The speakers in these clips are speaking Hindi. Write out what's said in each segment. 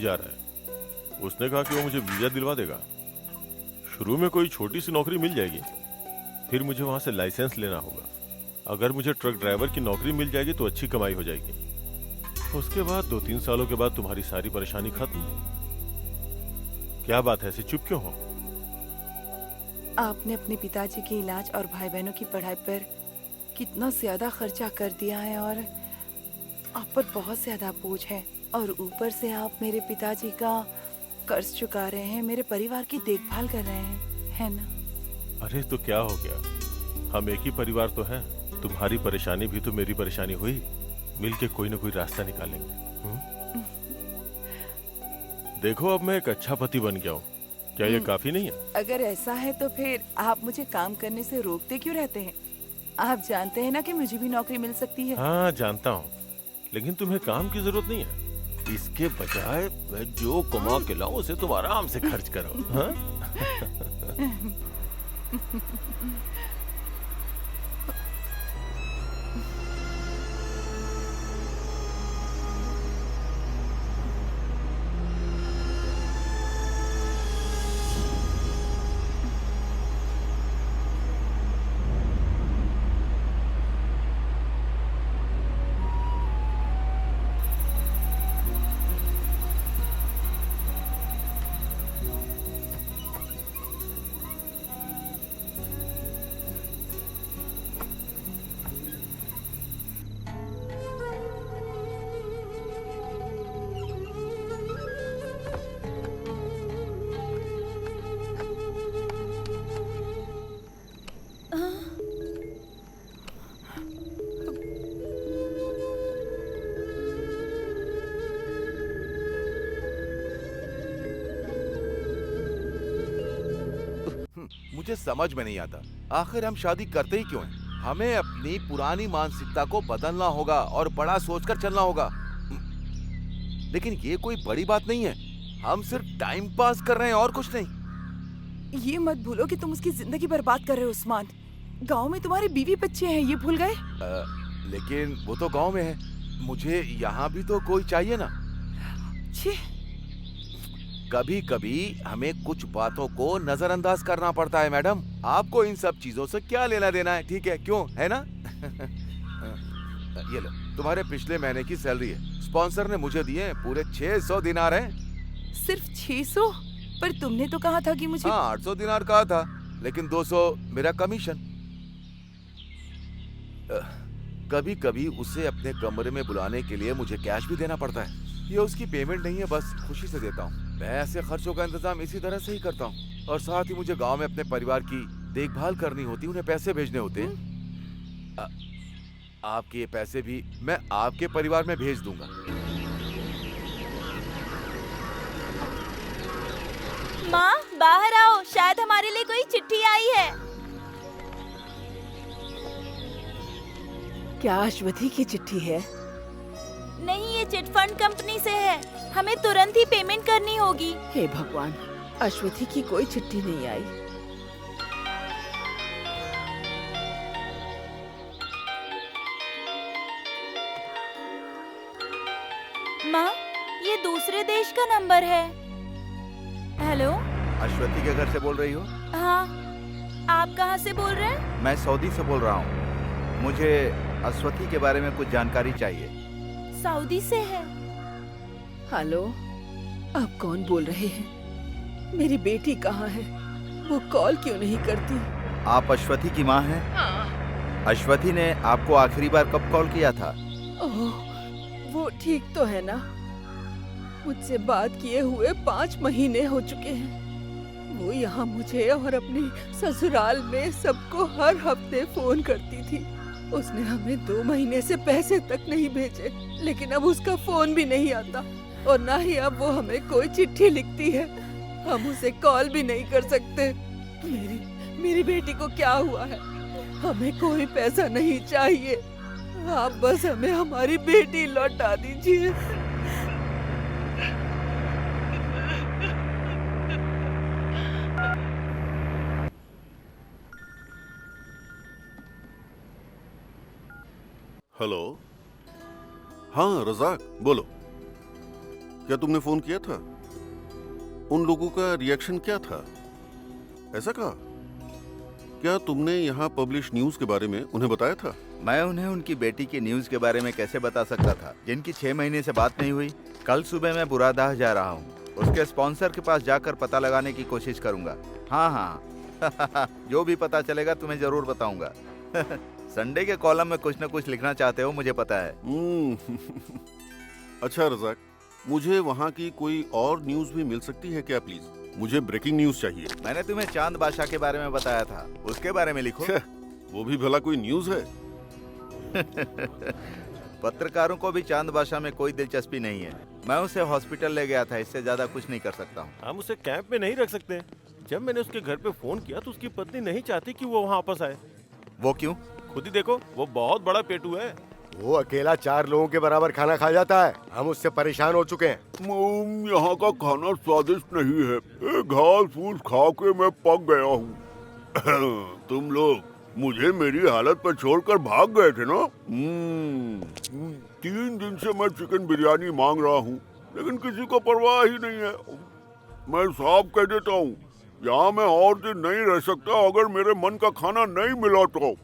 जा रहा है। उसने कहा कि वो मुझे वीजा दिलवा देगा। शुरू में कोई छोटी सी नौकरी मिल जाएगी, फिर मुझे वहां से लाइसेंस लेना होगा। अगर मुझे ट्रक ड्राइवर की नौकरी मिल जाएगी तो अच्छी कमाई हो जाएगी। उसके बाद 2-3 सालों के बाद तुम्हारी सारी परेशानी खत्म। क्या बात है, ऐसे चुप क्यों हो? आपने अपने पिताजी के इलाज और भाई बहनों की पढ़ाई पर कितना ज्यादा खर्चा कर दिया है और आप पर बहुत ज्यादा बोझ है। और ऊपर से आप मेरे पिताजी का कर्ज चुका रहे हैं, मेरे परिवार की देखभाल कर रहे हैं, है ना? अरे तो क्या हो गया, हम एक ही परिवार तो हैं। तुम्हारी परेशानी भी तो मेरी परेशानी हुई। मिलके कोई ना कोई रास्ता निकालेंगे। देखो, अब मैं एक अच्छा पति बन गया हूँ। क्या ये काफी नहीं है? अगर ऐसा है तो फिर आप मुझे काम करने से रोकते क्यों रहते हैं? आप जानते हैं ना कि मुझे भी नौकरी मिल सकती है। हाँ जानता हूँ, लेकिन तुम्हें काम की जरूरत नहीं है। इसके बजाय मैं जो कमा के लाऊं उसे तुम आराम से खर्च करो। हाँ? मुझे समझ में नहीं आता, आखिर हम शादी करते ही क्यों हैं? हमें अपनी पुरानी मानसिकता को बदलना होगा और बड़ा सोचकर चलना होगा। लेकिन ये कोई बड़ी बात नहीं है। हम सिर्फ टाइम पास कर रहे हैं और कुछ नहीं। ये मत भूलो कि तुम उसकी जिंदगी बर्बाद कर रहे हो उस्मान। गांव में तुम्हारे बीवी बच्चे हैं, ये भूल गए? लेकिन वो तो गांव में है, मुझे यहाँ भी तो कोई चाहिए ना। छी। कभी कभी हमें कुछ बातों को नजरअंदाज करना पड़ता है मैडम। आपको इन सब चीजों से क्या लेना देना है, ठीक है? क्यों, है ना? ये लो, तुम्हारे पिछले महीने की सैलरी है। स्पॉन्सर ने मुझे दिए पूरे 600 दिनार हैं। सिर्फ 600? पर तुमने तो कहा था कि मुझे। हाँ, 800 दिनार कहा था, लेकिन 200 मेरा कमीशन। कभी कभी उसे अपने कमरे में बुलाने के लिए मुझे कैश भी देना पड़ता है। ये उसकी पेमेंट नहीं है, बस खुशी से देता हूँ। मैं ऐसे खर्चों का इंतजाम इसी तरह से ही करता हूँ। और साथ ही मुझे गांव में अपने परिवार की देखभाल करनी होती, उन्हें पैसे भेजने होते हैं। आपके ये पैसे भी मैं आपके परिवार में भेज दूंगा। माँ, बाहर आओ, शायद हमारे लिए कोई चिट्ठी आई है। क्या अश्वथी की चिट्ठी है? नहीं, ये चिट फंड कंपनी से है। हमें तुरंत ही पेमेंट करनी होगी। हे भगवान, अश्वथी की कोई चिट्ठी नहीं आई। माँ, ये दूसरे देश का नंबर है। हेलो। अश्वथी के घर से बोल रही हो? हाँ, आप कहाँ से बोल रहे हैं? मैं सऊदी से बोल रहा हूँ। मुझे अश्वथी के बारे में कुछ जानकारी चाहिए। सऊदी से है। हेलो, आप कौन बोल रहे हैं? मेरी बेटी कहाँ है? वो कॉल क्यों नहीं करती? आप अश्वथी की माँ हैं? हाँ। अश्वथी ने आपको आखिरी बार कब कॉल किया था? ओह, वो ठीक तो है ना? मुझसे बात किए हुए 5 महीने हो चुके हैं। वो यहाँ मुझे और अपने ससुराल में सबको हर हफ्ते फोन करती थी। उसने हमें 2 महीने से पैसे तक नहीं भेजे, लेकिन अब उसका फोन भी नहीं आता और ना ही अब वो हमें कोई चिट्ठी लिखती है। हम उसे कॉल भी नहीं कर सकते। मेरी बेटी को क्या हुआ है? हमें कोई पैसा नहीं चाहिए, आप बस हमें हमारी बेटी लौटा दीजिए। हेलो। हाँ रजाक, बोलो। क्या तुमने फोन किया था? उन लोगों का रिएक्शन क्या था? ऐसा कहा? क्या तुमने यहाँ पब्लिश न्यूज के बारे में उन्हें बताया था? मैं उन्हें उनकी बेटी की न्यूज के बारे में कैसे बता सकता था, जिनकी 6 महीने से बात नहीं हुई। कल सुबह मैं बुरादाह जा रहा हूँ, उसके स्पॉन्सर के पास जाकर पता लगाने की कोशिश करूंगा। हाँ हाँ जो भी पता चलेगा तुम्हें जरूर बताऊंगा। संडे के कॉलम में कुछ न कुछ लिखना चाहते हो, मुझे पता है। अच्छा रज़ाक, मुझे वहाँ की कोई और न्यूज भी मिल सकती है क्या प्लीज? मुझे ब्रेकिंग न्यूज चाहिए। मैंने तुम्हें चांद बादशाह के बारे में बताया था, उसके बारे में लिखो। छह, वो भी भला कोई न्यूज है? पत्रकारों को भी चांद बादशाह में कोई दिलचस्पी नहीं है। मैं उसे हॉस्पिटल ले गया था, इससे ज्यादा कुछ नहीं कर सकता हूँ। हम उसे कैंप में नहीं रख सकते। जब मैंने उसके घर पे फोन किया तो उसकी पत्नी नहीं चाहती कि वो वहाँ वापस आए। वो क्यों? खुद ही देखो, वो बहुत बड़ा पेटू है। वो अकेला 4 लोगों के बराबर खाना खा जाता है। हम उससे परेशान हो चुके हैं। यहाँ का खाना स्वादिष्ट नहीं है। घास फूस खा के मैं पक गया हूँ। तुम लोग मुझे मेरी हालत पर छोड़कर भाग गए थे ना? 3 दिन से मैं चिकन बिरयानी मांग रहा हूँ, लेकिन किसी को परवाह ही नहीं है। मैं साफ कह देता हूँ, यहाँ मैं और दिन नहीं रह सकता अगर मेरे मन का खाना नहीं मिला तो।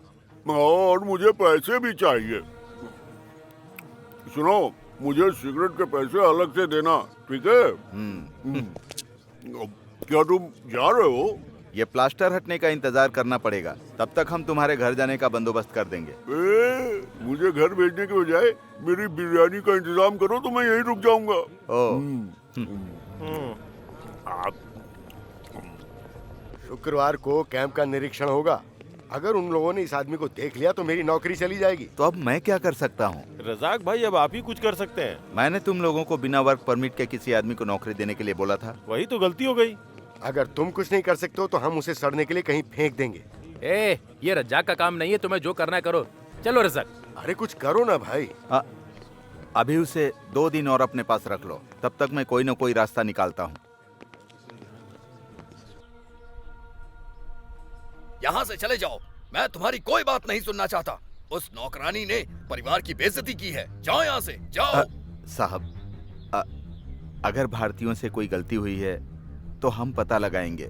और मुझे पैसे भी चाहिए। सुनो, मुझे सिगरेट के पैसे अलग से देना, ठीक है? क्या तुम जा रहे हो? ये प्लास्टर हटने का इंतजार करना पड़ेगा, तब तक हम तुम्हारे घर जाने का बंदोबस्त कर देंगे। मुझे घर भेजने के बजाय मेरी बिरयानी का इंतजाम करो तो मैं यहीं रुक जाऊंगा। शुक्रवार को कैंप का निरीक्षण होगा। अगर उन लोगों ने इस आदमी को देख लिया तो मेरी नौकरी चली जाएगी। तो अब मैं क्या कर सकता हूँ? रज़ाक भाई, अब आप ही कुछ कर सकते हैं। मैंने तुम लोगों को बिना वर्क परमिट के किसी आदमी को नौकरी देने के लिए बोला था। वही तो गलती हो गई। अगर तुम कुछ नहीं कर सकते हो तो हम उसे सड़ने के लिए कहीं फेंक देंगे। ये रज्जाक का काम नहीं है, तुम्हें जो करना है करो। चलो रज़ाक। अरे कुछ करो ना भाई। अभी उसे 2 दिन और अपने पास रख लो, तब तक मैं कोई न कोई रास्ता निकालता हूँ। यहाँ से चले जाओ, मैं तुम्हारी कोई बात नहीं सुनना चाहता। उस नौकरानी ने परिवार की बेइज्जती की है। जाओ यहाँ से, जाओ। साहब, अगर भारतीयों से कोई गलती हुई है तो हम पता लगाएंगे।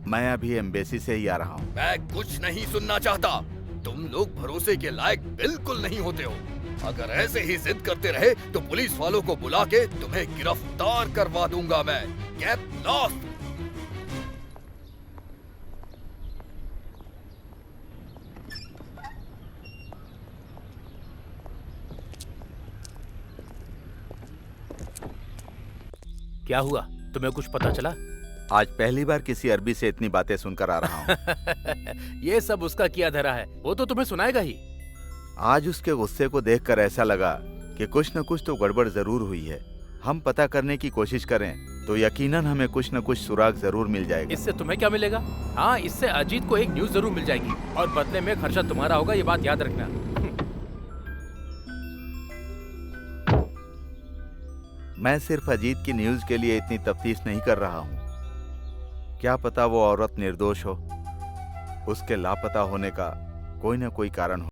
मैं अभी एम्बेसी से ही आ रहा हूँ। मैं कुछ नहीं सुनना चाहता। तुम लोग भरोसे के लायक बिल्कुल नहीं होते हो। अगर ऐसे ही जिद करते रहे तो पुलिस वालों को बुला के तुम्हें गिरफ्तार करवा दूंगा मैं। Get lost. क्या हुआ, तुम्हें कुछ पता चला? आज पहली बार किसी अरबी से इतनी बातें सुनकर आ रहा हूँ। ये सब उसका किया धरा है, वो तो तुम्हें सुनाएगा ही। आज उसके गुस्से को देखकर ऐसा लगा कि कुछ न कुछ तो गड़बड़ जरूर हुई है। हम पता करने की कोशिश करें तो यकीनन हमें कुछ न कुछ सुराग जरूर मिल जाएगा। इससे तुम्हें क्या मिलेगा? हाँ, इससे अजीत को एक न्यूज जरूर मिल जाएगी और बदले में खर्चा तुम्हारा होगा, ये बात याद रखना। मैं सिर्फ अजीत की न्यूज के लिए इतनी तफ्तीश नहीं कर रहा हूँ। क्या पता वो औरत निर्दोष हो, उसके लापता होने का कोई न कोई कारण हो।